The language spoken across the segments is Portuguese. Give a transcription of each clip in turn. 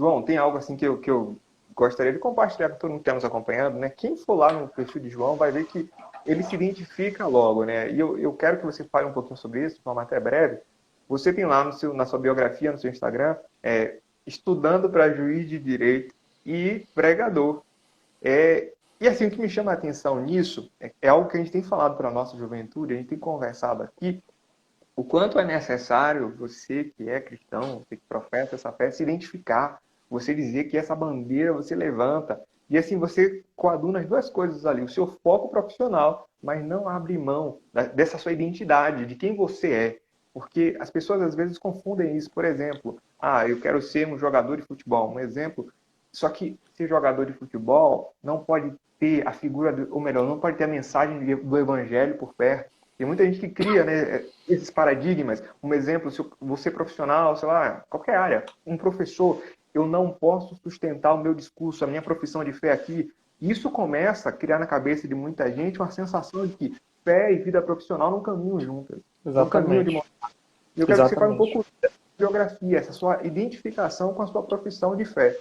João, tem algo assim que eu gostaria de compartilhar com todo mundo que está nos acompanhando, né? Quem for lá no perfil de João vai ver que ele se identifica logo, né? E eu quero que você fale um pouquinho sobre isso, de forma até breve. Você tem lá na sua biografia, no seu Instagram, estudando para juiz de direito e pregador. E assim, o que me chama a atenção nisso é algo que a gente tem falado para a nossa juventude, a gente tem conversado aqui, o quanto é necessário você que é cristão, você que professa essa fé, se identificar, você dizer que essa bandeira você levanta. E assim, você coaduna as duas coisas ali, o seu foco profissional, mas não abre mão dessa sua identidade, de quem você é. Porque as pessoas às vezes confundem isso. Por exemplo, eu quero ser um jogador de futebol, um exemplo. Só que ser jogador de futebol não pode ter a figura, ou melhor, não pode ter a mensagem do evangelho por perto. Tem muita gente que cria, né, esses paradigmas. Um exemplo, se você é profissional, sei lá, qualquer área, um professor, eu não posso sustentar o meu discurso, a minha profissão de fé aqui. Isso começa a criar na cabeça de muita gente uma sensação de que fé e vida profissional não caminham juntas. Não caminham de Exatamente. mão. Eu quero que você fale um Exatamente. pouco da biografia, essa sua identificação com a sua profissão de fé.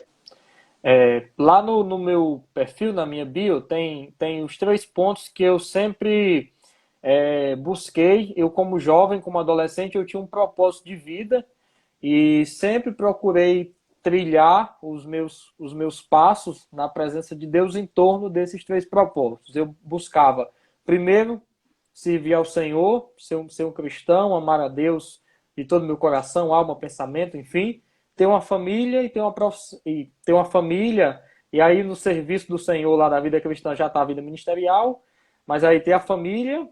Lá no meu perfil, na minha bio, tem os 3 pontos que eu sempre busquei. Eu, como jovem, como adolescente, eu tinha um propósito de vida e sempre procurei trilhar os meus passos na presença de Deus em torno desses 3 propósitos. Eu buscava, primeiro, servir ao Senhor, ser um cristão, amar a Deus de todo o meu coração, alma, pensamento, enfim, ter uma família ter uma família, e aí no serviço do Senhor lá da vida cristã já está a vida ministerial, mas aí ter a família,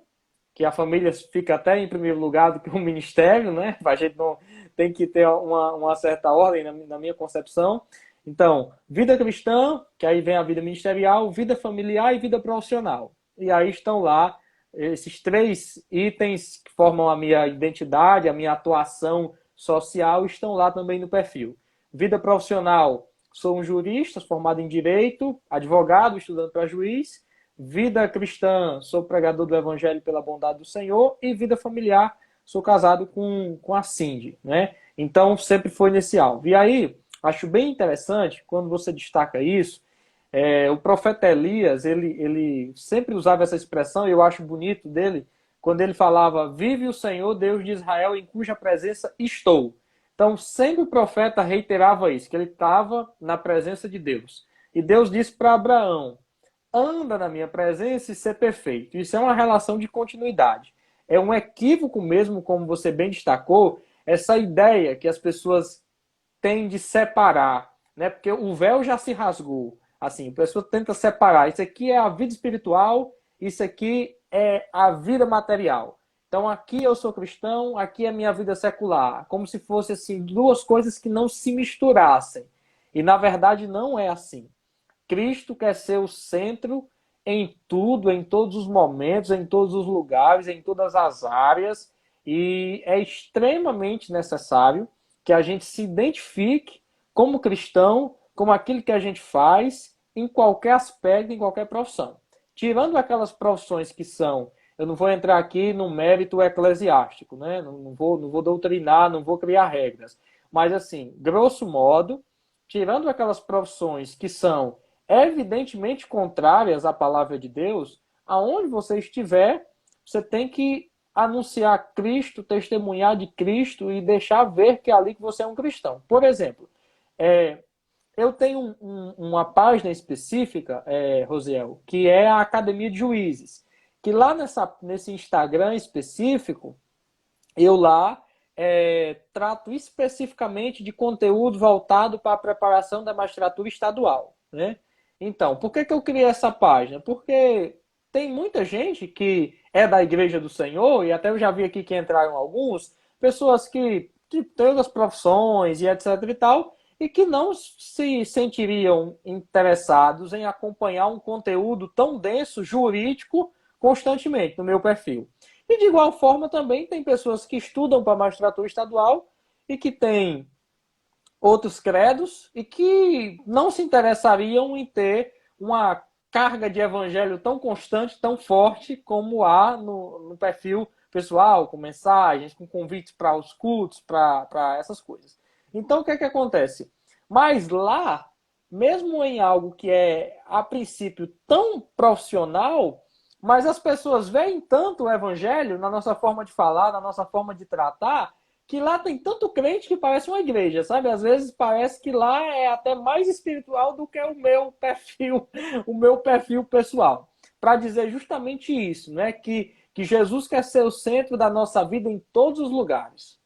que a família fica até em primeiro lugar do que o ministério, né? A gente não tem que ter uma certa ordem na minha concepção. Então, vida cristã, que aí vem a vida ministerial, vida familiar e vida profissional. E aí estão lá esses 3 itens que formam a minha identidade, a minha atuação social, estão lá também no perfil. Vida profissional, sou um jurista formado em direito, advogado, estudando para juiz. Vida cristã, sou pregador do evangelho pela bondade do Senhor. E vida familiar, sou casado com a Cindy, né? Então, sempre foi nesse alvo. E aí, acho bem interessante, quando você destaca isso, o profeta Elias, ele sempre usava essa expressão, e eu acho bonito dele, quando ele falava, vive o Senhor, Deus de Israel, em cuja presença estou. Então, sempre o profeta reiterava isso, que ele estava na presença de Deus. E Deus disse para Abraão, anda na minha presença e ser perfeito. Isso é uma relação de continuidade. É um equívoco mesmo, como você bem destacou, essa ideia que as pessoas têm de separar, né? Porque o véu já se rasgou. Assim, a pessoa tenta separar. Isso aqui é a vida espiritual, isso aqui é a vida material. Então aqui eu sou cristão, aqui é minha vida secular, como se fosse assim duas coisas que não se misturassem. E na verdade não é assim. Cristo quer ser o centro em tudo, em todos os momentos, em todos os lugares, em todas as áreas, e é extremamente necessário que a gente se identifique como cristão, como aquilo que a gente faz em qualquer aspecto, em qualquer profissão. Tirando aquelas profissões que são, eu não vou entrar aqui no mérito eclesiástico, né? Não vou doutrinar, não vou criar regras, mas assim, grosso modo, tirando aquelas profissões que são evidentemente contrárias à palavra de Deus, aonde você estiver, você tem que anunciar Cristo, testemunhar de Cristo e deixar ver que é ali que você é um cristão. Por exemplo, eu tenho uma página específica, Rosiel, que é a Academia de Juízes, que lá nesse Instagram específico, eu lá trato especificamente de conteúdo voltado para a preparação da magistratura estadual, né? Então, por que eu criei essa página? Porque tem muita gente que é da Igreja do Senhor, e até eu já vi aqui que entraram alguns, pessoas que têm outras profissões e etc e tal, e que não se sentiriam interessados em acompanhar um conteúdo tão denso, jurídico, constantemente no meu perfil. E de igual forma também tem pessoas que estudam para a magistratura estadual e que têm outros credos e que não se interessariam em ter uma carga de evangelho tão constante, tão forte como há no perfil pessoal, com mensagens, com convites para os cultos, para essas coisas. Então, o que é que acontece? Mas lá, mesmo em algo que é, a princípio, tão profissional, mas as pessoas veem tanto o evangelho na nossa forma de falar, na nossa forma de tratar, que lá tem tanto crente que parece uma igreja, sabe? Às vezes parece que lá é até mais espiritual do que o meu perfil pessoal. Para dizer justamente isso, né? Que Jesus quer ser o centro da nossa vida em todos os lugares.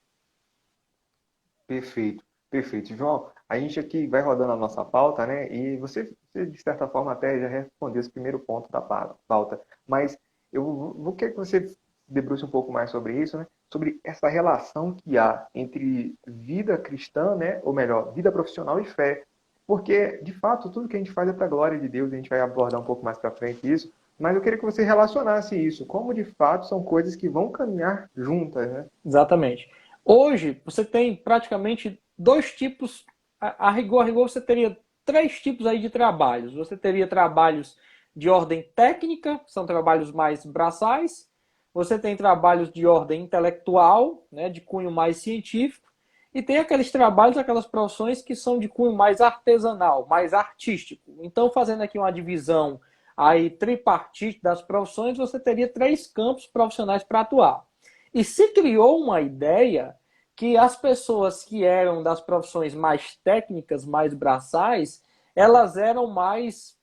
Perfeito, perfeito. João, a gente aqui vai rodando a nossa pauta, né? E você, de certa forma, até já respondeu esse primeiro ponto da pauta. Mas eu vou querer que você debruce um pouco mais sobre isso, né? Sobre essa relação que há entre vida cristã, né? Ou melhor, vida profissional e fé. Porque, de fato, tudo que a gente faz é para a glória de Deus, a gente vai abordar um pouco mais para frente isso. Mas eu queria que você relacionasse isso, como de fato são coisas que vão caminhar juntas, né? Exatamente. Hoje, você tem praticamente dois tipos, a rigor, você teria três tipos aí de trabalhos. Você teria trabalhos de ordem técnica, que são trabalhos mais braçais. Você tem trabalhos de ordem intelectual, né, de cunho mais científico. E tem aqueles trabalhos, aquelas profissões que são de cunho mais artesanal, mais artístico. Então, fazendo aqui uma divisão aí tripartite das profissões, você teria três campos profissionais para atuar. E se criou uma ideia que as pessoas que eram das profissões mais técnicas, mais braçais, elas eram mais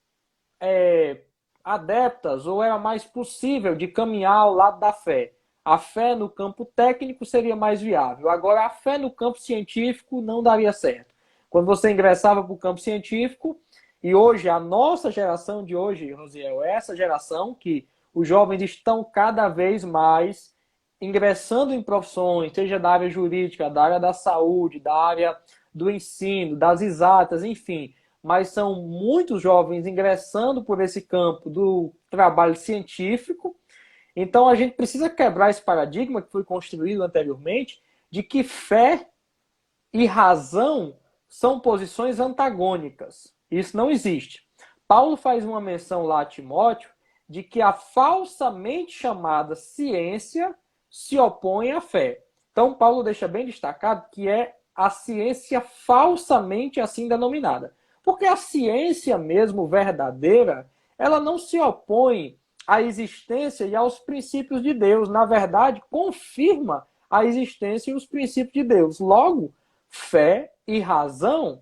adeptas, ou era mais possível de caminhar ao lado da fé. A fé no campo técnico seria mais viável. Agora, a fé no campo científico não daria certo. Quando você ingressava para o campo científico, e hoje, a nossa geração de hoje, Rosiel, é essa geração que os jovens estão cada vez mais ingressando em profissões, seja da área jurídica, da área da saúde, da área do ensino, das exatas, enfim. Mas são muitos jovens ingressando por esse campo do trabalho científico. Então a gente precisa quebrar esse paradigma que foi construído anteriormente de que fé e razão são posições antagônicas. Isso não existe. Paulo faz uma menção lá a Timóteo de que a falsamente chamada ciência se opõe à fé. Então Paulo deixa bem destacado que é a ciência falsamente assim denominada. Porque a ciência mesmo verdadeira, ela não se opõe à existência e aos princípios de Deus. Na verdade, confirma a existência e os princípios de Deus. Logo, fé e razão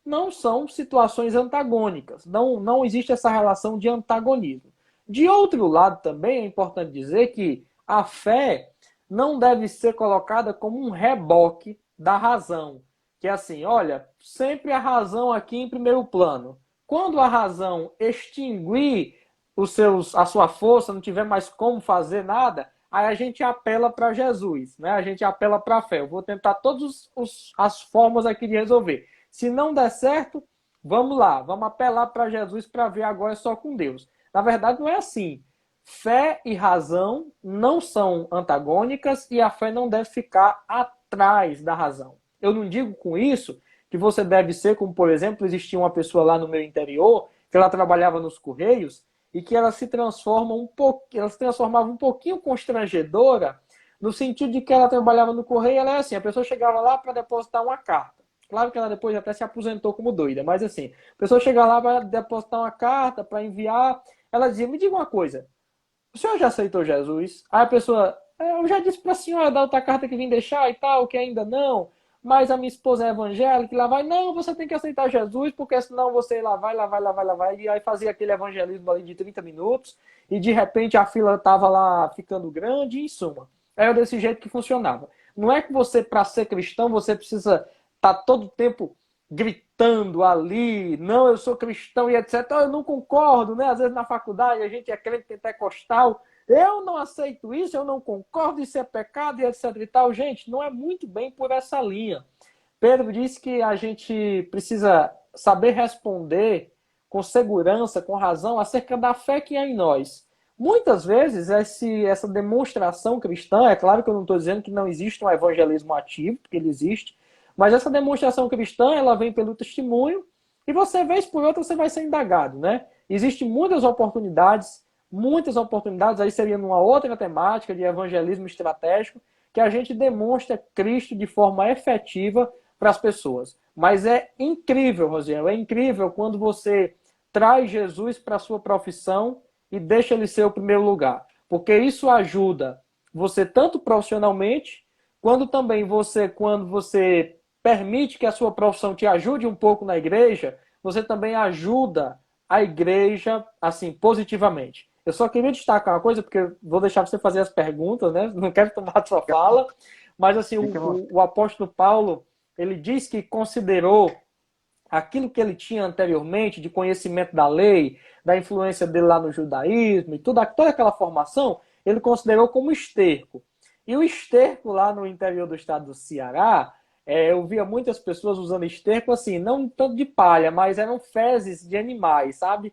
não são situações antagônicas. Não existe essa relação de antagonismo. De outro lado, também é importante dizer que a fé não deve ser colocada como um reboque da razão. Que é assim, olha, sempre a razão aqui em primeiro plano. Quando a razão extinguir a sua força, não tiver mais como fazer nada, aí a gente apela para Jesus, né? A gente apela para a fé. Eu vou tentar todas as formas aqui de resolver. Se não der certo, vamos lá, vamos apelar para Jesus para ver agora só com Deus. Na verdade, não é assim. Fé e razão não são antagônicas e a fé não deve ficar atrás da razão. Eu não digo com isso que você deve ser como, por exemplo, existia uma pessoa lá no meu interior que ela trabalhava nos Correios e que ela se transformava um pouquinho constrangedora no sentido de que ela trabalhava no Correio, ela é assim, a pessoa chegava lá para depositar uma carta. Claro que ela depois até se aposentou como doida, mas assim, a pessoa chega lá para depositar uma carta, para enviar, ela dizia, me diga uma coisa, o senhor já aceitou Jesus? Aí a pessoa, eu já disse para a senhora da outra carta que vim deixar e tal, que ainda não, mas a minha esposa é evangélica, e lá vai, não, você tem que aceitar Jesus, porque senão você lá vai, e aí fazia aquele evangelismo ali de 30 minutos, e de repente a fila estava lá ficando grande, em suma. Era desse jeito que funcionava. Não é que você, para ser cristão, você precisa estar todo o tempo gritando ali, não, eu sou cristão e etc. Eu não concordo, né? Às vezes na faculdade a gente é crente pentecostal, eu não aceito isso, eu não concordo, isso é pecado e etc e tal. Gente, não é muito bem por essa linha. Pedro disse que a gente precisa saber responder com segurança, com razão, acerca da fé que é em nós. Muitas vezes, essa demonstração cristã, é claro que eu não estou dizendo que não existe um evangelismo ativo, porque ele existe, mas essa demonstração cristã, ela vem pelo testemunho, e você, vez por outra, você vai ser indagado, né? Existem muitas oportunidades, aí seria numa outra temática de evangelismo estratégico, que a gente demonstra Cristo de forma efetiva para as pessoas. Mas é incrível, Rosiel, é incrível quando você traz Jesus para a sua profissão e deixa ele ser o primeiro lugar. Porque isso ajuda você tanto profissionalmente, quando também quando você permite que a sua profissão te ajude um pouco na igreja, você também ajuda a igreja, assim, positivamente. Eu só queria destacar uma coisa, porque vou deixar você fazer as perguntas, né? Não quero tomar a sua fala, mas assim, o apóstolo Paulo, ele diz que considerou aquilo que ele tinha anteriormente de conhecimento da lei, da influência dele lá no judaísmo e toda aquela formação, ele considerou como esterco. E o esterco lá no interior do estado do Ceará, eu via muitas pessoas usando esterco assim, não tanto de palha, mas eram fezes de animais, sabe?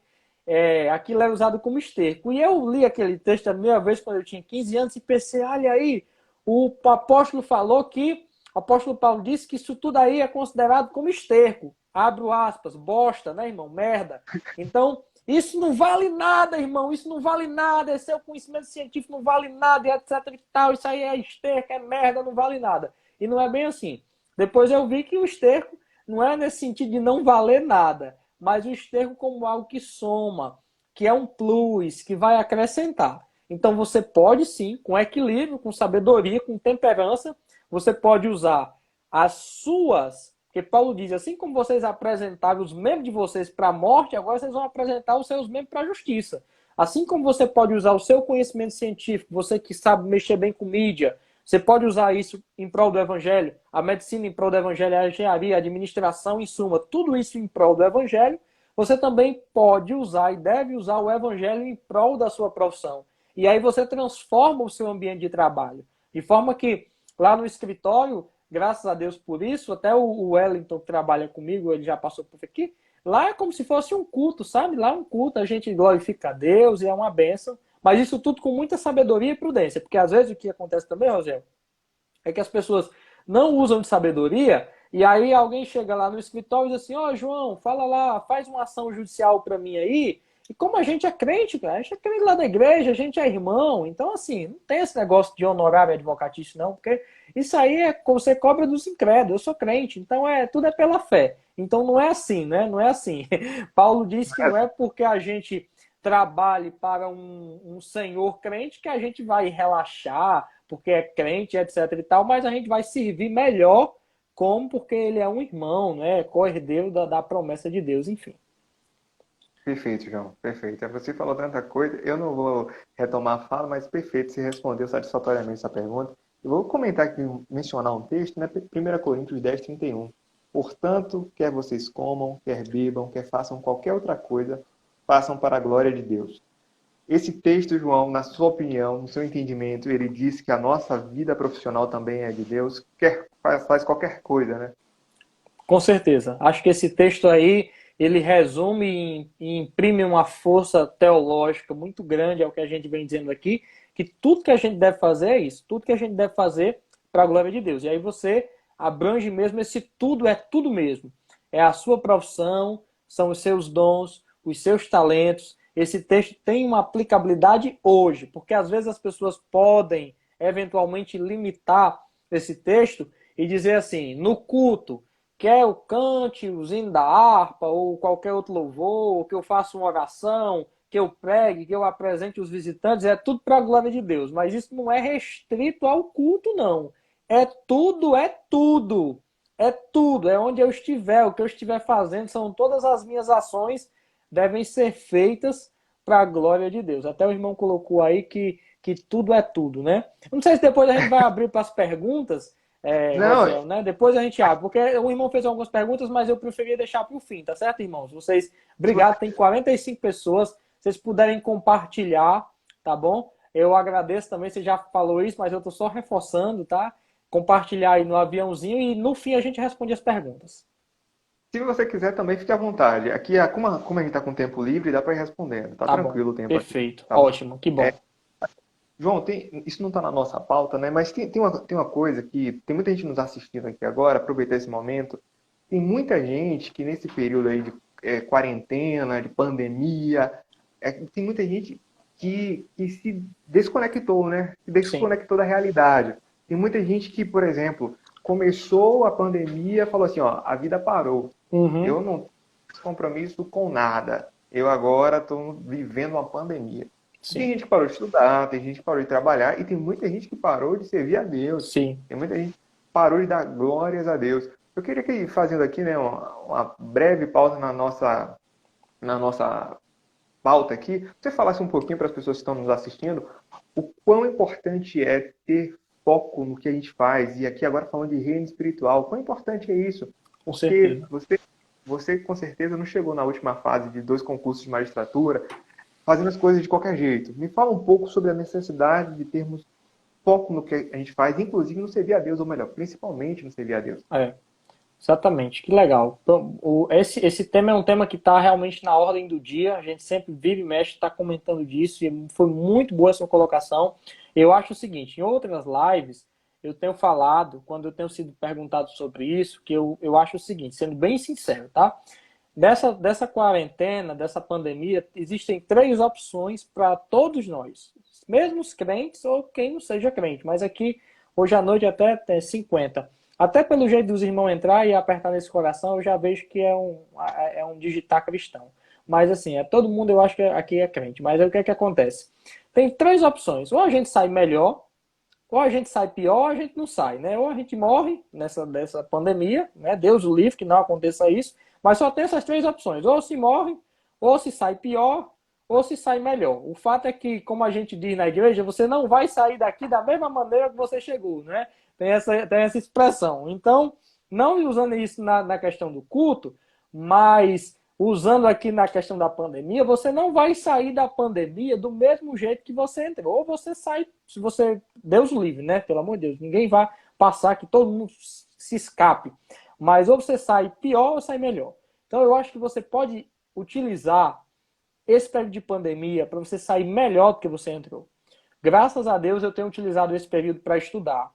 Aquilo era usado como esterco. E eu li aquele texto a primeira vez quando eu tinha 15 anos e pensei, olha aí, o apóstolo falou que, o apóstolo Paulo disse que isso tudo aí é considerado como esterco. Abro aspas, bosta, né, irmão? Merda. Então, isso não vale nada, irmão. Isso não vale nada. Esse seu conhecimento científico não vale nada, etc e tal. Isso aí é esterco, é merda, não vale nada. E não é bem assim. Depois eu vi que o esterco não é nesse sentido de não valer nada, mas o esterco como algo que soma, que é um plus, que vai acrescentar. Então você pode sim, com equilíbrio, com sabedoria, com temperança, você pode usar as suas, porque Paulo diz, assim como vocês apresentaram os membros de vocês para a morte, agora vocês vão apresentar os seus membros para a justiça. Assim como você pode usar o seu conhecimento científico, você que sabe mexer bem com mídia, você pode usar isso em prol do evangelho, a medicina em prol do evangelho, a engenharia, a administração, em suma, tudo isso em prol do evangelho. Você também pode usar e deve usar o evangelho em prol da sua profissão. E aí você transforma o seu ambiente de trabalho. De forma que lá no escritório, graças a Deus por isso, até o Wellington que trabalha comigo, ele já passou por aqui, lá é como se fosse um culto, sabe? Lá é um culto, a gente glorifica a Deus e é uma bênção. Mas isso tudo com muita sabedoria e prudência. Porque às vezes o que acontece também, Rogério, é que as pessoas não usam de sabedoria e aí alguém chega lá no escritório e diz assim, ó, João, fala lá, faz uma ação judicial para mim aí. E como a gente é crente, cara, a gente é crente lá da igreja, a gente é irmão. Então, assim, não tem esse negócio de honorário advocatício, não, porque isso aí é você cobra dos incrédulos. Eu sou crente, então tudo é pela fé. Então não é assim, né? Não é assim. Paulo diz que não é porque a gente trabalhe para um senhor crente que a gente vai relaxar, porque é crente, etc e tal, mas a gente vai servir melhor como porque ele é um irmão, né? Co-herdeiro da promessa de Deus, enfim. Perfeito, João. Perfeito. Você falou tanta coisa, eu não vou retomar a fala, mas perfeito, você respondeu satisfatoriamente essa pergunta. Eu vou comentar aqui, mencionar um texto, né? 1 Coríntios 10, 31. Portanto, quer vocês comam, quer bebam, quer façam qualquer outra coisa, façam para a glória de Deus. Esse texto, João, na sua opinião, no seu entendimento, ele diz que a nossa vida profissional também é de Deus, faz qualquer coisa, né? Com certeza. Acho que esse texto aí, ele resume e imprime uma força teológica muito grande ao que a gente vem dizendo aqui, que tudo que a gente deve fazer é isso, tudo que a gente deve fazer para a glória de Deus. E aí você abrange mesmo esse tudo, é tudo mesmo. É a sua profissão, são os seus dons, os seus talentos. Esse texto tem uma aplicabilidade hoje, porque às vezes as pessoas podem eventualmente limitar esse texto e dizer assim, no culto, quer eu cante o hino da harpa ou qualquer outro louvor, ou que eu faça uma oração, que eu pregue, que eu apresente os visitantes, é tudo para a glória de Deus. Mas isso não é restrito ao culto, não. É tudo, é tudo. É tudo, é onde eu estiver, o que eu estiver fazendo, são todas as minhas ações devem ser feitas para a glória de Deus. Até o irmão colocou aí que tudo é tudo, né? Não sei se depois a gente vai abrir para as perguntas, Não, Rosiel, né? Depois a gente abre, porque o irmão fez algumas perguntas, mas eu preferia deixar para o fim, tá certo, irmãos? Vocês, obrigado, tem 45 pessoas, se vocês puderem compartilhar, tá bom? Eu agradeço também, você já falou isso, mas eu estou só reforçando, tá? Compartilhar aí no aviãozinho e no fim a gente responde as perguntas. se você quiser também, fique à vontade. Aqui, como a gente está com tempo livre, dá para ir respondendo. Tá Tá bom, tranquilo o tempo aqui. perfeito, Tá bom? ótimo, que bom. João, isso não está na nossa pauta, né? Mas tem uma coisa que tem muita gente nos assistindo aqui agora, aproveitar esse momento. Tem muita gente que nesse período aí de quarentena, de pandemia, tem muita gente que se desconectou, né? Se Sim, desconectou da realidade. Tem muita gente que, por exemplo, começou a pandemia, falou assim, ó, a vida parou. Uhum. Eu não tenho compromisso com nada. Eu agora estou vivendo uma pandemia. Tem Sim, gente que parou de estudar, tem gente que parou de trabalhar e tem muita gente que parou de servir a Deus. sim. Tem muita gente que parou de dar glórias a Deus. Eu queria que, fazendo aqui, né, uma breve pausa na nossa pauta aqui, você falasse um pouquinho para as pessoas que estão nos assistindo o quão importante é ter foco no que a gente faz. E aqui agora falando de reino espiritual, quão importante é isso? Com Porque certeza. você com certeza não chegou na última fase de 2 concursos de magistratura fazendo as coisas de qualquer jeito. Me fala um pouco sobre a necessidade de termos foco no que a gente faz, inclusive no servir a Deus, ou melhor, principalmente no servir a Deus. É, exatamente, que legal. Então, esse tema é um tema que está realmente na ordem do dia, a gente sempre vive e mexe, está comentando disso, e foi muito boa a sua colocação. Eu acho o seguinte, em outras lives, eu tenho falado, quando eu tenho sido perguntado sobre isso, que eu acho o seguinte, sendo bem sincero, tá? Dessa quarentena, dessa pandemia, existem três opções para todos nós, mesmo os crentes ou quem não seja crente, mas aqui, hoje à noite até tem 50. Até pelo jeito dos irmãos entrar e apertar nesse coração, eu já vejo que é um digitar cristão. Mas assim, todo mundo eu acho que aqui é crente. Mas aí o que é que acontece? Tem três opções. Ou a gente sai melhor, ou a gente sai pior, ou a gente não sai, né? Ou a gente morre nessa pandemia, né? Deus o livre que não aconteça isso, mas só tem essas três opções. Ou se morre, ou se sai pior, ou se sai melhor. O fato é que, como a gente diz na igreja, você não vai sair daqui da mesma maneira que você chegou, né? Tem essa expressão. Então, não usando isso na questão do culto, mas usando aqui na questão da pandemia, você não vai sair da pandemia do mesmo jeito que você entrou. Ou você sai, se você, Deus livre, né? Pelo amor de Deus, ninguém vai passar que todo mundo se escape. Mas ou você sai pior ou sai melhor. Então eu acho que você pode utilizar esse período de pandemia para você sair melhor do que você entrou. Graças a Deus eu tenho utilizado esse período para estudar,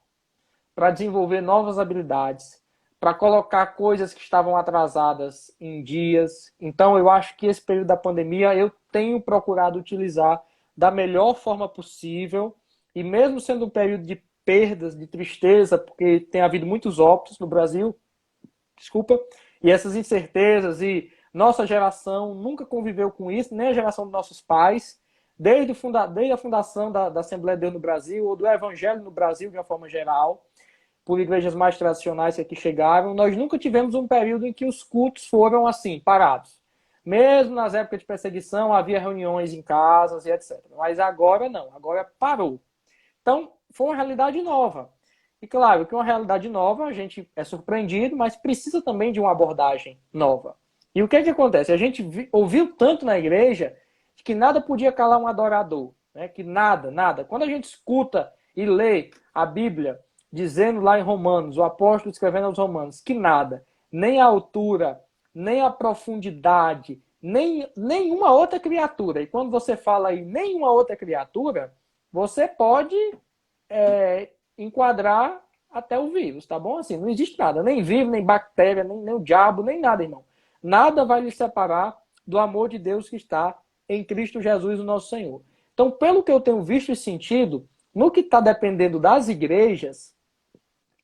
para desenvolver novas habilidades, para colocar coisas que estavam atrasadas em dias. Então, eu acho que esse período da pandemia eu tenho procurado utilizar da melhor forma possível, e mesmo sendo um período de perdas, de tristeza, porque tem havido muitos óbitos no Brasil, desculpa, e essas incertezas, e nossa geração nunca conviveu com isso, nem a geração dos nossos pais, desde a fundação da Assembleia de Deus no Brasil, ou do Evangelho no Brasil de uma forma geral, por igrejas mais tradicionais que aqui chegaram, nós nunca tivemos um período em que os cultos foram assim, parados. Mesmo nas épocas de perseguição, havia reuniões em casas e etc. Mas agora não, agora parou. Então, foi uma realidade nova. E claro que uma realidade nova, a gente é surpreendido, mas precisa também de uma abordagem nova. E o que é que acontece? A gente ouviu tanto na igreja que nada podia calar um adorador. Né? Que nada, nada. Quando a gente escuta e lê a Bíblia, dizendo lá em Romanos, o apóstolo escrevendo aos Romanos, que nada, nem a altura, nem a profundidade, nem nenhuma outra criatura. E quando você fala em nenhuma outra criatura, você pode enquadrar até o vírus, tá bom? Assim, não existe nada, nem vírus, nem bactéria, nem o diabo, nem nada, irmão. Nada vai lhe separar do amor de Deus que está em Cristo Jesus, o nosso Senhor. Então, pelo que eu tenho visto e sentido, no que está dependendo das igrejas,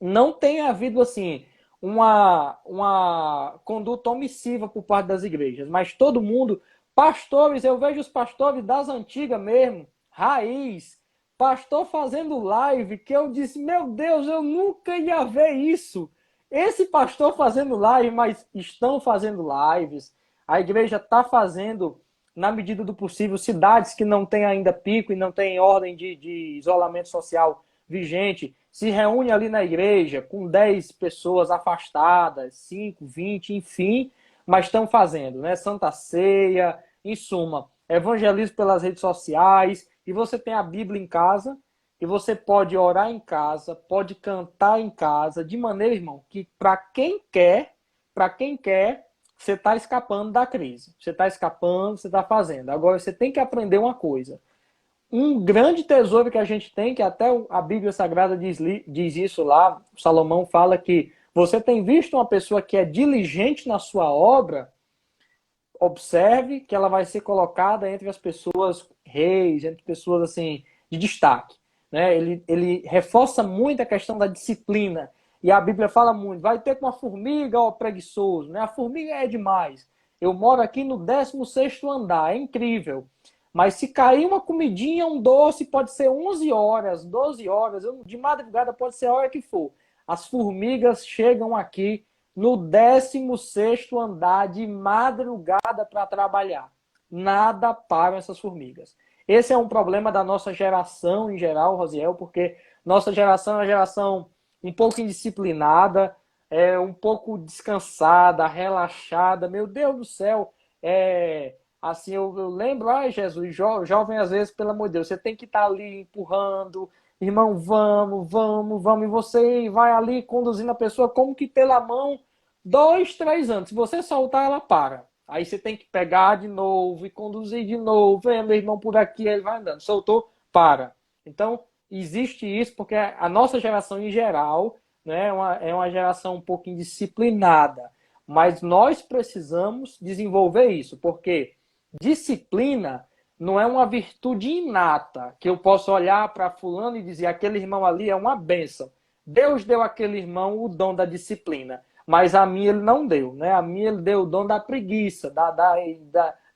não tem havido assim uma conduta omissiva por parte das igrejas, mas todo mundo, pastores, eu vejo os pastores das antigas mesmo, raiz, pastor fazendo live, que eu disse, meu Deus, eu nunca ia ver isso. Esse pastor fazendo live, mas estão fazendo lives, a igreja está fazendo, na medida do possível, cidades que não têm ainda pico e não têm ordem de isolamento social vigente, se reúne ali na igreja com 10 pessoas afastadas, 5, 20, enfim, mas estão fazendo, né? Santa Ceia, em suma, evangelismo pelas redes sociais, e você tem a Bíblia em casa, e você pode orar em casa, pode cantar em casa, de maneira, irmão, que para quem quer, você está escapando da crise. Você está escapando, você está fazendo. Agora, você tem que aprender uma coisa. Um grande tesouro que a gente tem, que até a Bíblia Sagrada diz isso lá, Salomão fala que você tem visto uma pessoa que é diligente na sua obra, observe que ela vai ser colocada entre as pessoas reis, entre pessoas assim de destaque. Né? Ele reforça muito a questão da disciplina. E a Bíblia fala muito, vai ter com a formiga, ó, preguiçoso, né? A formiga é demais. Eu moro aqui no 16º andar, é incrível. Mas se cair uma comidinha, um doce, pode ser 11 horas, 12 horas, de madrugada pode ser a hora que for. As formigas chegam aqui no 16º andar de madrugada para trabalhar. Nada para essas formigas. Esse é um problema da nossa geração em geral, Rosiel, porque nossa geração é uma geração um pouco indisciplinada, um pouco descansada, relaxada. Meu Deus do céu, assim, eu lembro, Jesus, jovem às vezes, pelo amor de Deus, você tem que estar ali empurrando, irmão, vamos, vamos, vamos, e você vai ali conduzindo a pessoa como que pela mão, 2, 3 anos. Se você soltar, ela para. Aí você tem que pegar de novo e conduzir de novo. Vem, meu irmão, por aqui, ele vai andando. Soltou, para. Então, existe isso porque a nossa geração em geral, né, é uma geração um pouco indisciplinada. Mas nós precisamos desenvolver isso, porque disciplina não é uma virtude inata, que eu posso olhar para fulano e dizer, aquele irmão ali é uma bênção. Deus deu àquele irmão o dom da disciplina, mas a mim ele não deu, né? A mim ele deu o dom da preguiça,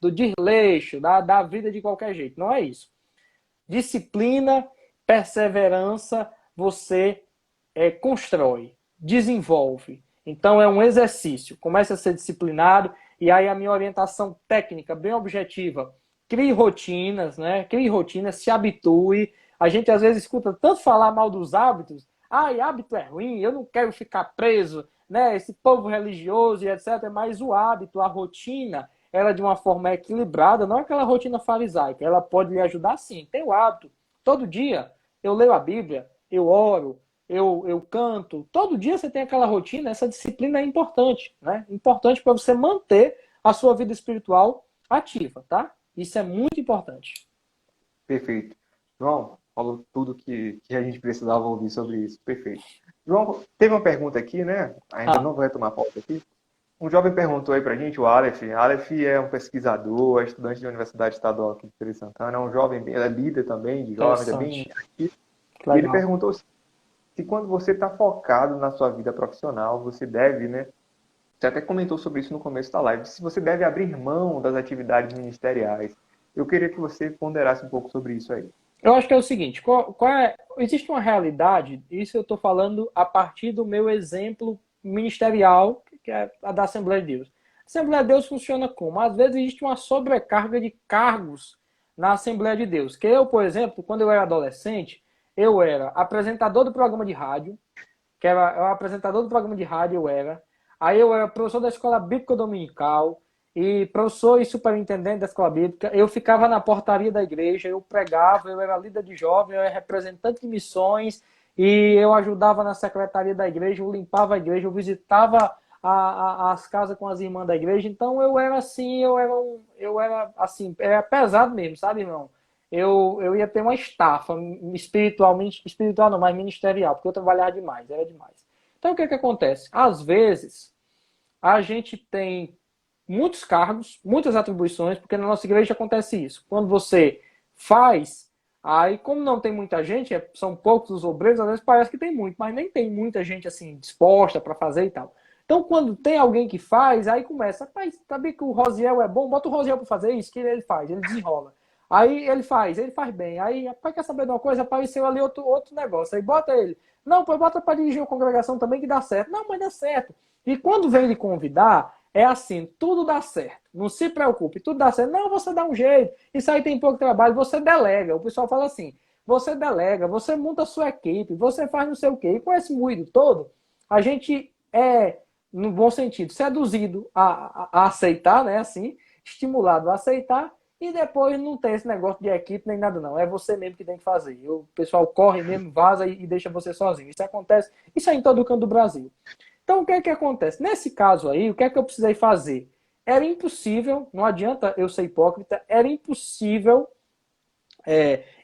do desleixo, da vida de qualquer jeito. Não é isso. Disciplina, perseverança, você constrói, desenvolve. Então é um exercício. Comece a ser disciplinado e aí a minha orientação técnica, bem objetiva, crie rotinas, né? Crie rotinas, se habitue. A gente às vezes escuta tanto falar mal dos hábitos. Hábito é ruim, eu não quero ficar preso, né? Esse povo religioso e etc. Mas o hábito, a rotina, ela de uma forma equilibrada, não é aquela rotina farisaica. Ela pode lhe ajudar sim. Tem o hábito. Todo dia eu leio a Bíblia, eu oro, eu canto. Todo dia você tem aquela rotina, essa disciplina é importante, né? Importante para você manter a sua vida espiritual ativa, tá? Isso é muito importante. Perfeito. João, falou tudo que a gente precisava ouvir sobre isso. Perfeito. João, teve uma pergunta aqui, né? Ainda não vou retomar a pauta aqui. Um jovem perguntou aí pra gente, o Aleph. Aleph é um pesquisador, é estudante da Universidade Estadual aqui de Feira de Santana, é um jovem, ele é líder também de jovens, é bem ativo. E ele perguntou se quando você está focado na sua vida profissional, você deve, né? Você até comentou sobre isso no começo da live, se você deve abrir mão das atividades ministeriais. Eu queria que você ponderasse um pouco sobre isso aí. Eu acho que é o seguinte, existe uma realidade, isso eu estou falando a partir do meu exemplo ministerial, que é a da Assembleia de Deus. A Assembleia de Deus funciona como? Às vezes existe uma sobrecarga de cargos na Assembleia de Deus. Que eu, por exemplo, quando eu era adolescente, eu era apresentador do programa de rádio, o apresentador do programa de rádio aí eu era professor da escola bíblica dominical, e professor e superintendente da escola bíblica, eu ficava na portaria da igreja, eu pregava, eu era líder de jovem, eu era representante de missões, e eu ajudava na secretaria da igreja, eu limpava a igreja, eu visitava as casas com as irmãs da igreja. Então eu era assim, era pesado mesmo, sabe, irmão? Eu ia ter uma estafa espiritual não, mas ministerial, porque eu trabalhava demais, era demais. Então o que acontece? Às vezes, a gente tem muitos cargos, muitas atribuições, porque na nossa igreja acontece isso. Quando você faz, aí como não tem muita gente, são poucos os obreiros, às vezes parece que tem muito, mas nem tem muita gente assim disposta para fazer e tal. Então quando tem alguém que faz, aí começa, rapaz, sabia que o Rosiel é bom? Bota o Rosiel para fazer isso, que ele faz, ele desenrola. Aí ele faz bem. Aí, rapaz, quer saber de uma coisa? Apareceu ali outro negócio. Aí bota ele. Não, pô, bota para dirigir uma congregação também que dá certo. Não, mas dá certo. E quando vem lhe convidar, é assim, tudo dá certo. Não se preocupe, tudo dá certo. Não, você dá um jeito. Isso aí tem pouco trabalho, você delega. O pessoal fala assim, você delega, você monta a sua equipe, você faz não sei o quê. E com esse moído todo, a gente é, no bom sentido, seduzido a aceitar, né? Assim, estimulado a aceitar. E depois não tem esse negócio de equipe nem nada, não. É você mesmo que tem que fazer. O pessoal corre mesmo, vaza e deixa você sozinho. Isso acontece, isso é em todo canto do Brasil. Então, o que é que acontece? Nesse caso aí, o que é que eu precisei fazer? Era impossível, não adianta eu ser hipócrita, era impossível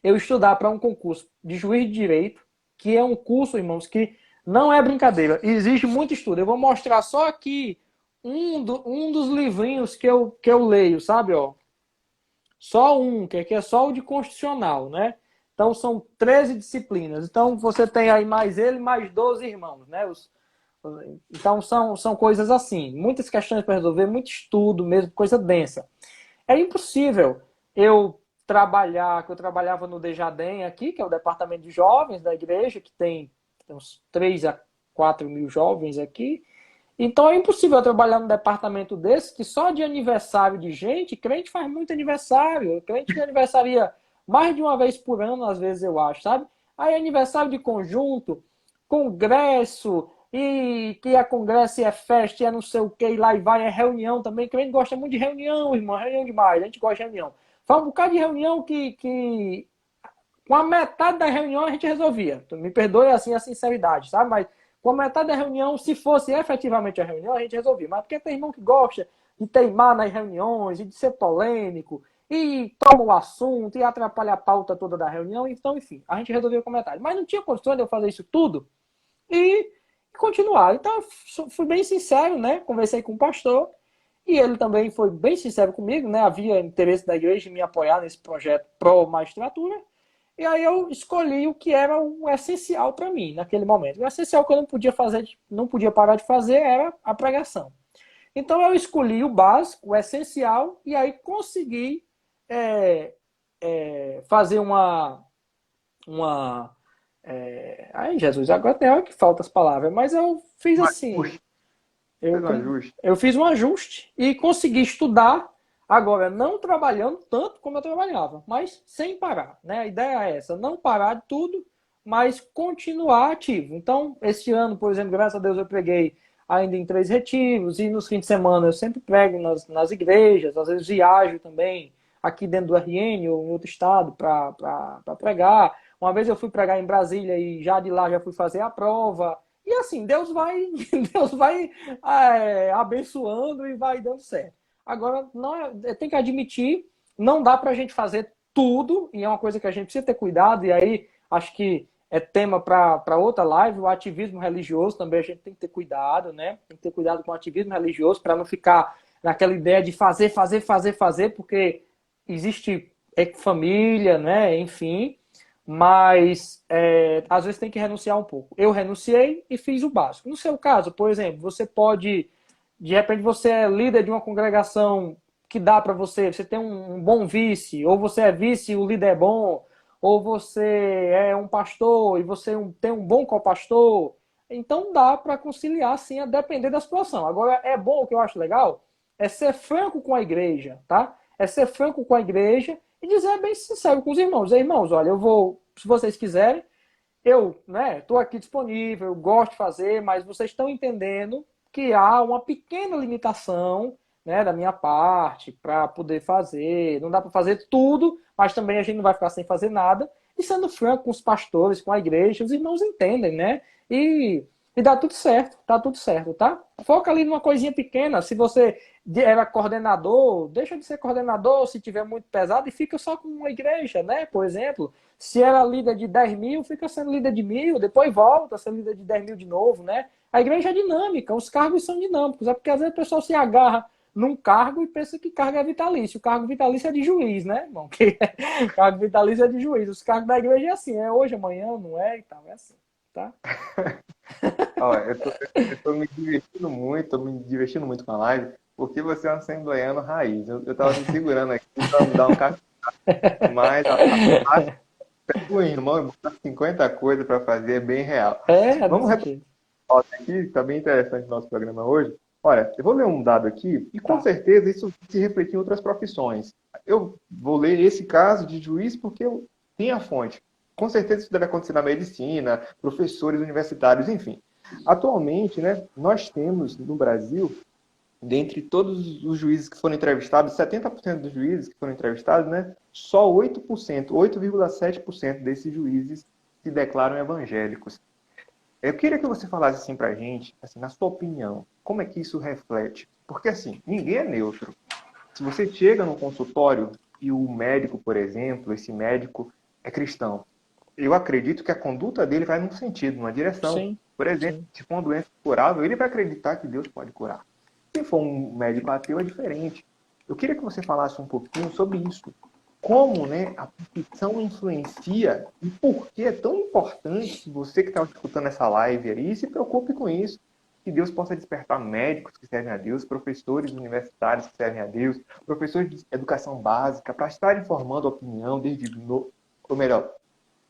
eu estudar para um concurso de juiz de direito, que é um curso, irmãos, que não é brincadeira, exige muito estudo. Eu vou mostrar só aqui um dos livrinhos que eu leio, sabe? Ó, só um, que aqui é só o de constitucional, né? Então, são 13 disciplinas. Então, você tem aí mais ele, mais 12 irmãos, né? Então, são coisas assim. Muitas questões para resolver, muito estudo mesmo, coisa densa. É impossível eu trabalhar, que eu trabalhava no Desjardins aqui, que é o departamento de jovens da igreja, que tem uns 3 a 4 mil jovens aqui. Então é impossível eu trabalhar num departamento desse, que só de aniversário de gente, crente faz muito aniversário. Crente aniversaria mais de uma vez por ano, às vezes eu acho, sabe? Aí aniversário de conjunto, congresso, e que é congresso e é festa, e é não sei o que, e lá e vai, é reunião também. Crente gosta muito de reunião, irmão, reunião demais, a gente gosta de reunião. Faz um bocado de reunião que com a metade da reunião a gente resolvia. Me perdoe assim a sinceridade, sabe? Mas com a metade da reunião, se fosse efetivamente a reunião, a gente resolvia. Mas porque tem irmão que gosta de teimar nas reuniões e de ser polêmico e toma o assunto e atrapalha a pauta toda da reunião. Então, enfim, a gente resolveu com a metade. Mas não tinha condições de eu fazer isso tudo e continuar. Então, eu fui bem sincero, né? Conversei com o pastor e ele também foi bem sincero comigo, né? Havia interesse da igreja em me apoiar nesse projeto pró-magistratura. E aí eu escolhi o que era o essencial para mim naquele momento. O essencial que eu não podia fazer, não podia parar de fazer era a pregação. Então eu escolhi o básico, o essencial, e aí consegui fazer Ai, Jesus, agora tem hora que falta as palavras, mas eu fiz assim. Eu, Fez um ajuste. eu fiz um ajuste e consegui estudar, agora não trabalhando tanto como eu trabalhava, mas sem parar, né? A ideia é essa, não parar de tudo, mas continuar ativo. Então, esse ano, por exemplo, graças a Deus eu preguei ainda em 3 retiros, e nos fins de semana eu sempre prego nas igrejas, às vezes viajo também aqui dentro do RN ou em outro estado para pregar. Uma vez eu fui pregar em Brasília e já de lá já fui fazer a prova. E assim, Deus vai, Deus vai abençoando e vai dando certo. Agora, não tem que admitir, não dá para a gente fazer tudo, e é uma coisa que a gente precisa ter cuidado, e aí acho que é tema para outra live, o ativismo religioso também a gente tem que ter cuidado, né? Tem que ter cuidado com o ativismo religioso para não ficar naquela ideia de fazer, porque existe família, né? Enfim, mas às vezes tem que renunciar um pouco. Eu renunciei e fiz o básico. No seu caso, por exemplo, você pode, de repente você é líder de uma congregação que dá para você tem um bom vice, ou você é vice e o líder é bom, ou você é um pastor e você tem um bom copastor. Então dá para conciliar, sim, a depender da situação. Agora, é bom, o que eu acho legal, é ser franco com a igreja, tá? É ser franco com a igreja e dizer bem sincero com os irmãos. Irmãos, olha, eu vou, se vocês quiserem, eu estou aqui disponível, eu gosto de fazer, mas vocês estão entendendo que há uma pequena limitação, né, da minha parte para poder fazer. Não dá para fazer tudo, mas também a gente não vai ficar sem fazer nada. E sendo franco com os pastores, com a igreja, os irmãos entendem, né? E dá tudo certo, tá tudo certo, tá? Foca ali numa coisinha pequena. Se você era coordenador, deixa de ser coordenador se tiver muito pesado e fica só com uma igreja, né? Por exemplo, se era líder de 10 mil, fica sendo líder de 1.000, depois volta a ser líder de 10 mil de novo, né? A igreja é dinâmica, os cargos são dinâmicos. É porque às vezes o pessoal se agarra num cargo e pensa que cargo é vitalício. O cargo vitalício é de juiz, né, irmão? Cargo vitalício é de juiz. Os cargos da igreja é assim, é hoje, amanhã, não é e tal, é assim, tá? Ó, eu tô tô me divertindo muito com a live, porque você é um assembleiano raiz. Eu tava me segurando aqui pra me dar um café, mas o irmão, 50 coisas para fazer, é bem real. É Vamos desse repassar jeito. aqui, está bem interessante o nosso programa hoje. Olha, eu vou ler um dado aqui, e com Tá. certeza isso se refletir em outras profissões. Eu vou ler esse caso de juiz porque eu tenho a fonte. Com certeza isso deve acontecer na medicina, professores universitários, enfim. Atualmente, né, nós temos no Brasil, dentre todos os juízes que foram entrevistados, 70% dos juízes que foram entrevistados, né, só 8%, 8,7% desses juízes se declaram evangélicos. Eu queria que você falasse assim pra gente, assim, na sua opinião, como é que isso reflete? Porque assim, ninguém é neutro. Se você chega no consultório e o médico, por exemplo, esse médico é cristão, eu acredito que a conduta dele vai num sentido, numa direção. Sim, Por exemplo, sim. se for uma doença curável, ele vai acreditar que Deus pode curar. Se for um médico ateu, é diferente. Eu queria que você falasse um pouquinho sobre isso. como, né, a profissão influencia e por que é tão importante que você que está escutando essa live aí se preocupe com isso. Que Deus possa despertar médicos que servem a Deus, professores universitários que servem a Deus, professores de educação básica, para estar informando a opinião ou melhor,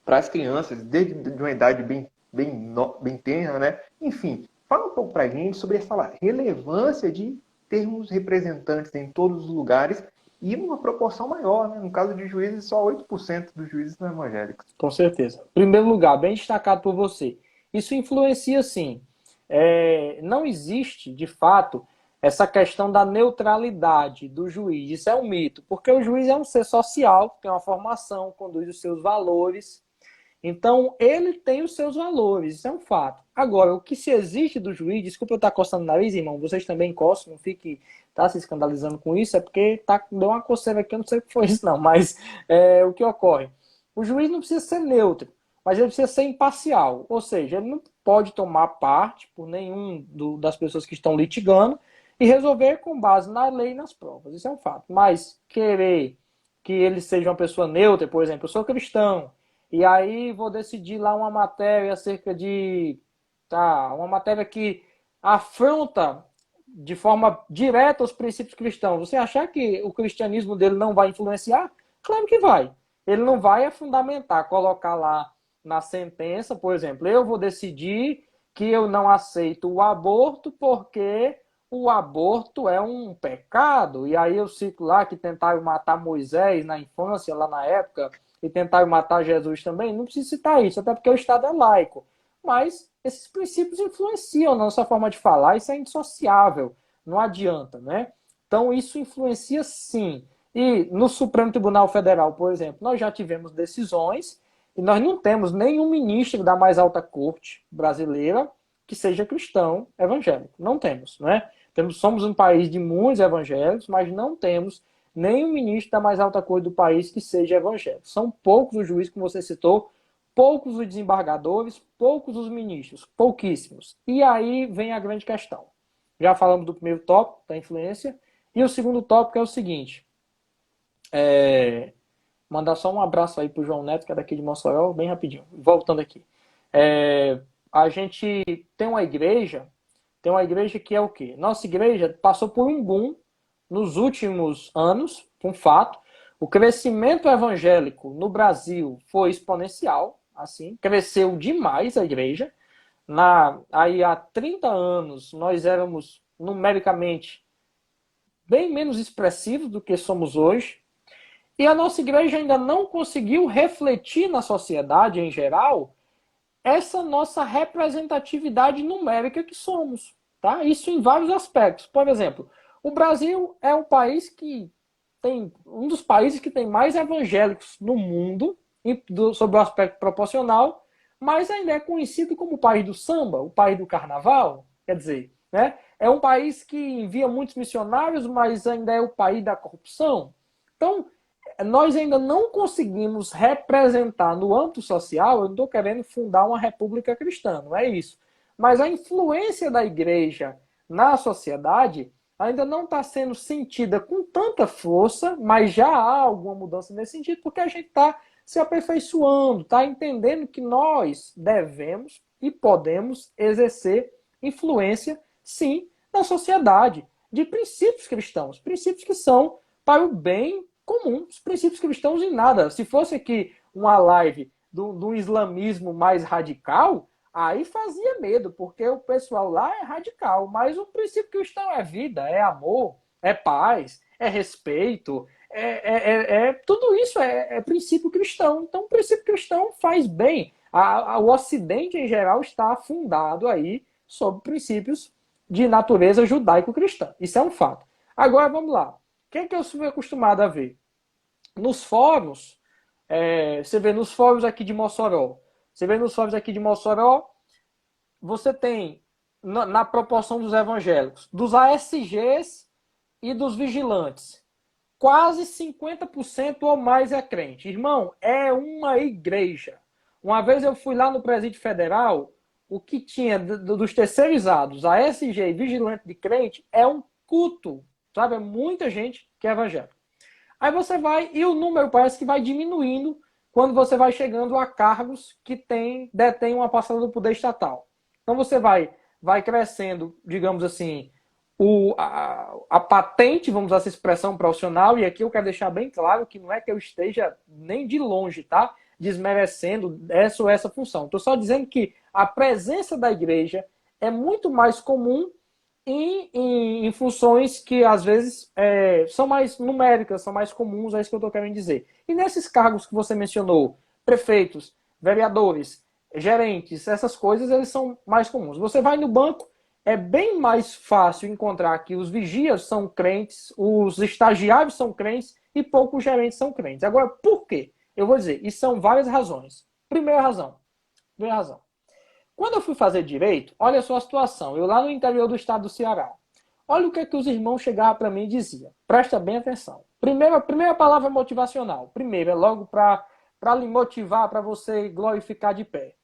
para as crianças, desde de uma idade bem tenra, né? Enfim, fala um pouco para a gente sobre essa relevância de termos representantes em todos os lugares e numa proporção maior, né? No caso de juízes, só 8% dos juízes são evangélicos. Com certeza. Em primeiro lugar, bem destacado por você. Isso influencia, sim. Não existe, de fato, essa questão da neutralidade do juiz. Isso é um mito, porque o juiz é um ser social, tem uma formação, conduz os seus valores. Então, ele tem os seus valores, isso é um fato. Agora, o que se exige do juiz, desculpa eu estar coçando o nariz, irmão, vocês também coçam, não fique se escandalizando com isso, é porque deu uma coceira aqui, eu não sei o que foi isso não, mas o que ocorre? O juiz não precisa ser neutro, mas ele precisa ser imparcial, ou seja, ele não pode tomar parte por nenhum das pessoas que estão litigando e resolver com base na lei e nas provas, isso é um fato. Mas querer que ele seja uma pessoa neutra, por exemplo, eu sou cristão, e aí vou decidir lá uma matéria acerca de... uma matéria que afronta de forma direta os princípios cristãos. Você achar que o cristianismo dele não vai influenciar? Claro que vai. Ele não vai fundamentar, colocar lá na sentença, por exemplo, eu vou decidir que eu não aceito o aborto porque o aborto é um pecado. E aí eu cito lá que tentaram matar Moisés na infância, lá na época, e tentaram matar Jesus também. Não precisa citar isso, até porque o Estado é laico. Mas esses princípios influenciam na nossa forma de falar, isso é indissociável, não adianta, né? Então isso influencia sim. E no Supremo Tribunal Federal, por exemplo, nós já tivemos decisões e nós não temos nenhum ministro da mais alta corte brasileira que seja cristão evangélico. Não temos, né? Somos um país de muitos evangélicos, mas não temos nenhum ministro da mais alta corte do país que seja evangélico. São poucos os juízes, como você citou, poucos os desembargadores, poucos os ministros, pouquíssimos. E aí vem a grande questão. Já falamos do primeiro tópico, da influência, e o segundo tópico é o seguinte. Mandar só um abraço aí pro João Neto, que é daqui de Mossoró, bem rapidinho. Voltando aqui. A gente tem uma igreja que é o quê? Nossa igreja passou por um boom nos últimos anos, um fato. O crescimento evangélico no Brasil foi exponencial, assim, cresceu demais a igreja. Aí há 30 anos nós éramos numericamente bem menos expressivos do que somos hoje. E a nossa igreja ainda não conseguiu refletir na sociedade em geral essa nossa representatividade numérica que somos. Tá? Isso em vários aspectos. Por exemplo, o Brasil é um país que tem um dos países que tem mais evangélicos no mundo, sob o aspecto proporcional, mas ainda é conhecido como o país do samba, o país do carnaval. Quer dizer, né? É um país que envia muitos missionários, mas ainda é o país da corrupção. Então, nós ainda não conseguimos representar no âmbito social, eu não estou querendo fundar uma república cristã, não é isso. Mas a influência da igreja na sociedade ainda não está sendo sentida com tanta força, mas já há alguma mudança nesse sentido, porque a gente está se aperfeiçoando, está entendendo que nós devemos e podemos exercer influência, sim, na sociedade, de princípios cristãos, princípios que são para o bem comum, os princípios cristãos em nada. Se fosse aqui uma live do islamismo mais radical, aí fazia medo, porque o pessoal lá é radical, mas o princípio cristão é vida, é amor, é paz, é respeito, tudo isso é princípio cristão. Então o princípio cristão faz bem. O Ocidente em geral está fundado aí sobre princípios de natureza judaico-cristã. Isso é um fato. Agora vamos lá. O que eu fui acostumado a ver? Nos fóruns, você vê nos fóruns aqui de Mossoró, você tem, na proporção dos evangélicos, dos ASGs e dos vigilantes, quase 50% ou mais é crente. Irmão, é uma igreja. Uma vez eu fui lá no Presídio Federal, o que tinha dos terceirizados, ASG e vigilante de crente, é um culto. Sabe? É muita gente que é evangélica. Aí você vai, e o número parece que vai diminuindo quando você vai chegando a cargos que detêm uma parcela do poder estatal. Então você vai crescendo, digamos assim, a patente, vamos usar essa expressão profissional, e aqui eu quero deixar bem claro que não é que eu esteja nem de longe, tá? Desmerecendo essa ou essa função. Estou só dizendo que a presença da igreja é muito mais comum em funções que às vezes são mais numéricas, são mais comuns, é isso que eu estou querendo dizer. E nesses cargos que você mencionou, prefeitos, vereadores, gerentes, essas coisas, eles são mais comuns. Você vai no banco, é bem mais fácil encontrar que os vigias são crentes, os estagiários são crentes e poucos gerentes são crentes. Agora, por quê? Eu vou dizer, e são várias razões. Primeira razão. Quando eu fui fazer direito, olha só a situação. Eu lá no interior do estado do Ceará. Olha o que é que os irmãos chegavam para mim e diziam. Presta bem atenção. Primeira palavra motivacional. Primeiro, é logo para lhe motivar, para você glorificar de pé.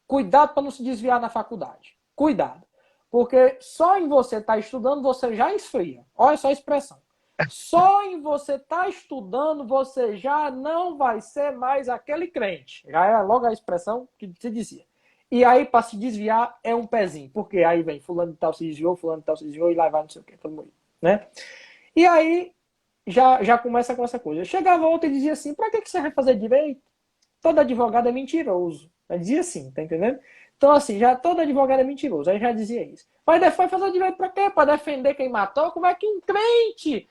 Cuidado para não se desviar na faculdade. Cuidado. Porque só em você estar estudando, você já esfria. Olha só a expressão. Só em você estar estudando, você já não vai ser mais aquele crente. Já era logo a expressão que se dizia. E aí, para se desviar, é um pezinho. Porque aí vem fulano de tal se desviou, fulano de tal se desviou, e lá vai não sei o que, todo mundo. Né? E aí, já começa com essa coisa. Chegava outro e dizia assim, para que você vai fazer direito? Todo advogado é mentiroso. Ele dizia assim, tá entendendo? Então, assim, já todo advogado é mentiroso. Aí já dizia isso. Vai fazer direito para quê? Para defender quem matou? Como é que um crente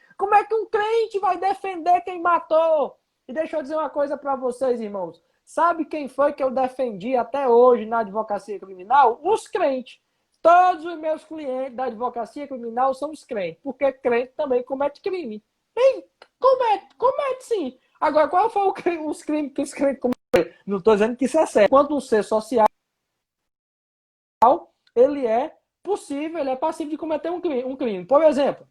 vai defender quem matou? E deixa eu dizer uma coisa para vocês, irmãos. Sabe quem foi que eu defendi até hoje na advocacia criminal? Os crentes. Todos os meus clientes da advocacia criminal são os crentes. Porque crente também comete crime. Bem, comete sim. Agora, qual foi os crimes que os crentes cometeram? Não estou dizendo que isso é certo. Enquanto um ser social, ele é possível, ele é passivo de cometer um crime. Por exemplo,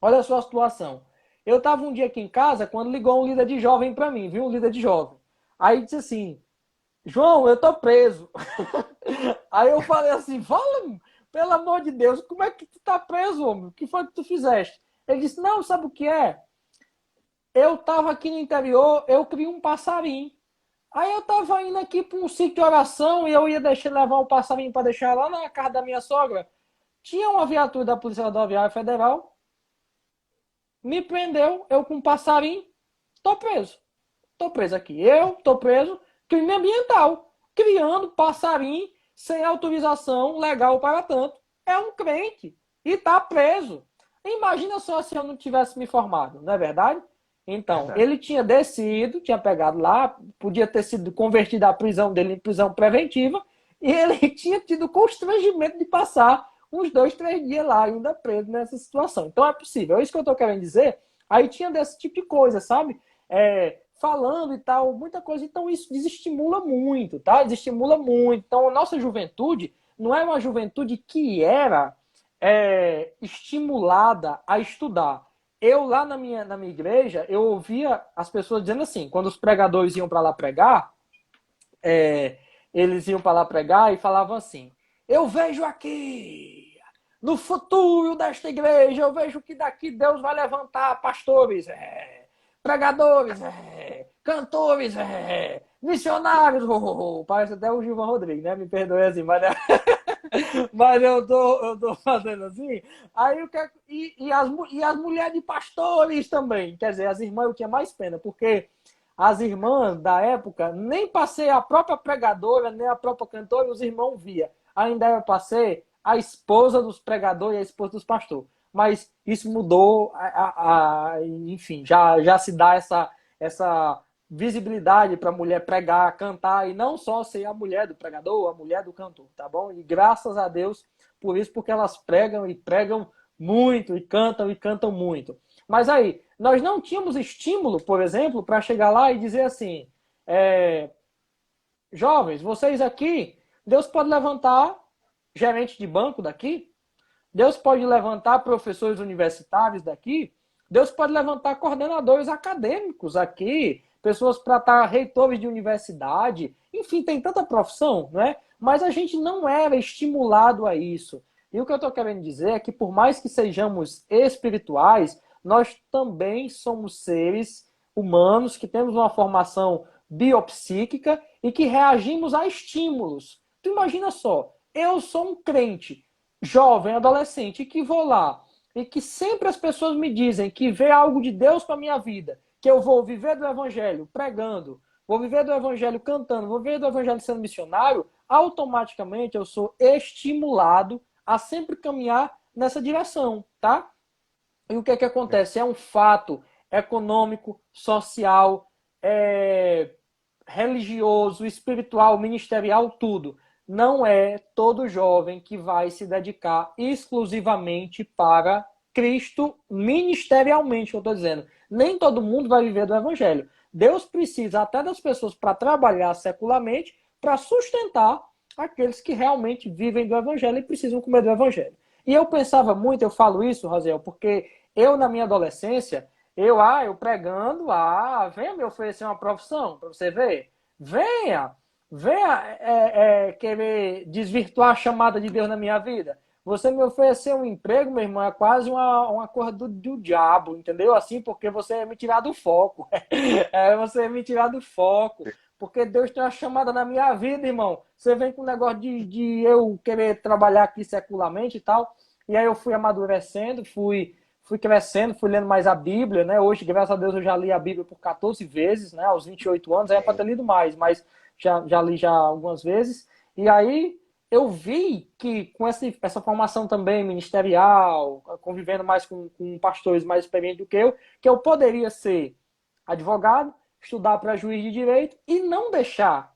olha só a situação. Eu estava um dia aqui em casa quando ligou um líder de jovem para mim, viu? Um líder de jovem. Aí disse assim, João, eu tô preso. Aí eu falei assim, fala, pelo amor de Deus, como é que tu tá preso, homem? O que foi que tu fizeste? Ele disse, não, sabe o que é? Eu tava aqui no interior, eu criei um passarinho. Aí eu tava indo aqui para um sítio de oração e eu ia levar o passarinho para deixar lá na casa da minha sogra. Tinha uma viatura da Polícia Rodoviária Federal, me prendeu, eu com um passarinho, tô preso. Tô preso aqui. Eu tô preso, crime ambiental, criando passarinho sem autorização legal para tanto. É um crente e tá preso. Imagina só se eu não tivesse me formado, não é verdade? Então, ele tinha descido, tinha pegado lá, podia ter sido convertido a prisão dele em prisão preventiva, e ele tinha tido constrangimento de passar uns 2, 3 dias lá, ainda preso nessa situação. Então é possível, é isso que eu estou querendo dizer. Aí tinha desse tipo de coisa, sabe? Falando e tal, muita coisa. Então isso desestimula muito, tá? Desestimula muito. Então a nossa juventude não é uma juventude que era estimulada a estudar. Eu lá na minha igreja, eu ouvia as pessoas dizendo assim, quando os pregadores iam para lá pregar, eles iam para lá pregar e falavam assim, eu vejo aqui, no futuro desta igreja, eu vejo que daqui Deus vai levantar pastores, pregadores, cantores, missionários, parece até o Gilvan Rodrigues, né? Me perdoe assim, mas eu tô fazendo assim. Aí as mulheres de pastores também, quer dizer, as irmãs eu tinha mais pena, porque as irmãs da época, nem passei a própria pregadora, nem a própria cantora, os irmãos via. Ainda eu passei a esposa dos pregadores e a esposa dos pastores. Mas isso mudou, enfim, já se dá essa visibilidade para a mulher pregar, cantar, e não só ser a mulher do pregador, a mulher do cantor, tá bom? E graças a Deus por isso, porque elas pregam e pregam muito, e cantam muito. Mas aí, nós não tínhamos estímulo, por exemplo, para chegar lá e dizer assim, jovens, vocês aqui, Deus pode levantar gerente de banco daqui, Deus pode levantar professores universitários daqui, Deus pode levantar coordenadores acadêmicos aqui, pessoas para estar reitores de universidade, enfim, tem tanta profissão, não é? Mas a gente não era estimulado a isso. E o que eu estou querendo dizer é que por mais que sejamos espirituais, nós também somos seres humanos que temos uma formação biopsíquica e que reagimos a estímulos. Tu imagina só, eu sou um crente, jovem, adolescente, e que vou lá, e que sempre as pessoas me dizem que vê algo de Deus para a minha vida, que eu vou viver do evangelho pregando, vou viver do evangelho cantando, vou viver do evangelho sendo missionário, automaticamente eu sou estimulado a sempre caminhar nessa direção, tá? E o que é que acontece? É um fato econômico, social, religioso, espiritual, ministerial, tudo. Não é todo jovem que vai se dedicar exclusivamente para Cristo ministerialmente, eu estou dizendo. Nem todo mundo vai viver do evangelho. Deus precisa até das pessoas para trabalhar secularmente, para sustentar aqueles que realmente vivem do evangelho e precisam comer do evangelho. E eu pensava muito, eu falo isso, Rosiel, porque eu, na minha adolescência, eu pregando, venha me oferecer uma profissão, para você ver. Venha querer desvirtuar a chamada de Deus na minha vida. Você me oferecer um emprego, meu irmão, é quase uma coisa do diabo, entendeu? Assim, porque você é me tirar do foco. Você é me tirar do foco. Porque Deus tem uma chamada na minha vida, irmão. Você vem com o negócio de eu querer trabalhar aqui secularmente e tal. E aí eu fui amadurecendo, fui crescendo, fui lendo mais a Bíblia, né? Hoje, graças a Deus, eu já li a Bíblia por 14 vezes, né? Aos 28 anos, aí é para ter lido mais, mas já li já algumas vezes. E aí eu vi que com essa formação também ministerial, convivendo mais com pastores mais experientes do que eu poderia ser advogado, estudar para juiz de direito e não deixar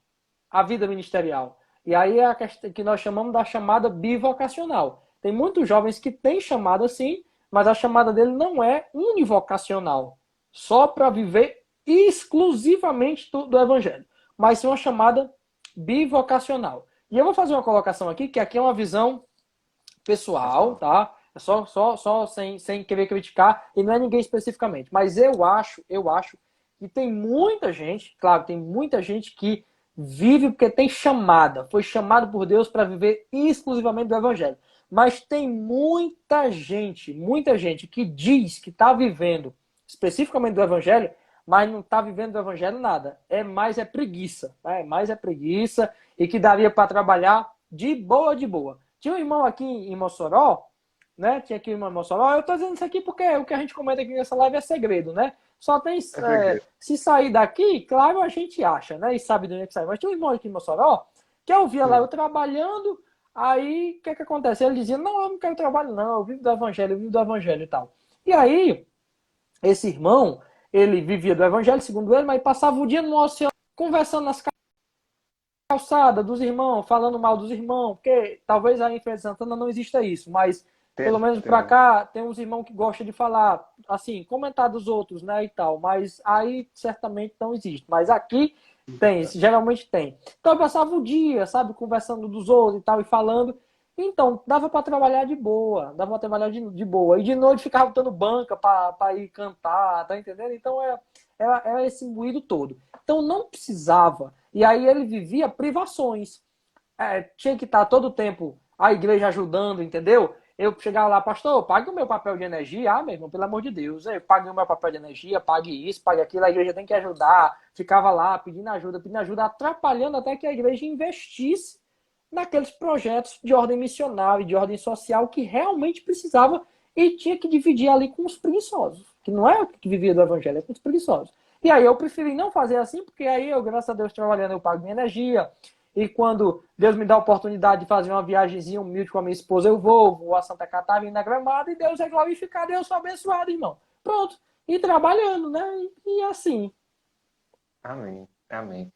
a vida ministerial. E aí é a questão que nós chamamos da chamada bivocacional. Tem muitos jovens que têm chamada assim, mas a chamada dele não é univocacional, só para viver exclusivamente do evangelho, mas sim uma chamada bivocacional. E eu vou fazer uma colocação aqui, que aqui é uma visão pessoal, tá? É só sem querer criticar, e não é ninguém especificamente. Mas eu acho que tem muita gente, claro, tem muita gente que vive porque tem chamada, foi chamado por Deus para viver exclusivamente do evangelho. Mas tem muita gente que diz que está vivendo especificamente do evangelho, mas não está vivendo do evangelho nada. É preguiça, tá? É preguiça e que daria para trabalhar de boa, de boa. Tinha um irmão aqui em Mossoró, né? Tinha aqui um irmão em Mossoró. Eu estou dizendo isso aqui porque o que a gente comenta aqui nessa live é segredo, né? Só tem... se sair daqui, claro, a gente acha, né? E sabe de onde é que sai. Mas tinha um irmão aqui em Mossoró que eu via lá eu trabalhando. Aí, o que acontece? Ele dizia, não, eu não quero trabalho não, eu vivo do evangelho e tal. E aí, esse irmão, ele vivia do evangelho, segundo ele, mas passava o dia no oceano, conversando nas calçadas dos irmãos, falando mal dos irmãos, porque talvez aí em Feira de Santana não exista isso, mas pelo menos pra cá, tem uns irmãos que gostam de falar, assim, comentar dos outros, né, e tal, mas aí certamente não existe. Mas aqui tem, geralmente tem. Então eu passava o dia, sabe, conversando dos outros e tal, e falando. Então, dava para trabalhar de boa, dava para trabalhar de boa. E de noite ficava botando banca para ir cantar, tá entendendo? Então era esse moído todo. Então não precisava. E aí ele vivia privações. Tinha que estar todo o tempo a igreja ajudando, entendeu? Eu chegava lá, pastor, pague o meu papel de energia. Ah, meu irmão, pelo amor de Deus, pague o meu papel de energia, pague isso, pague aquilo, a igreja tem que ajudar. Ficava lá pedindo ajuda, atrapalhando até que a igreja investisse naqueles projetos de ordem missionária e de ordem social que realmente precisava e tinha que dividir ali com os preguiçosos, que não é o que vivia do evangelho, é com os preguiçosos. E aí eu preferi não fazer assim, porque aí eu, graças a Deus, trabalhando, eu pago minha energia. E quando Deus me dá a oportunidade de fazer uma viagemzinha humilde com a minha esposa, eu vou a Santa Catarina, na Gramada, e Deus é glorificado, Deus é abençoado, irmão. Pronto. E trabalhando, né? E assim. Amém. Amém.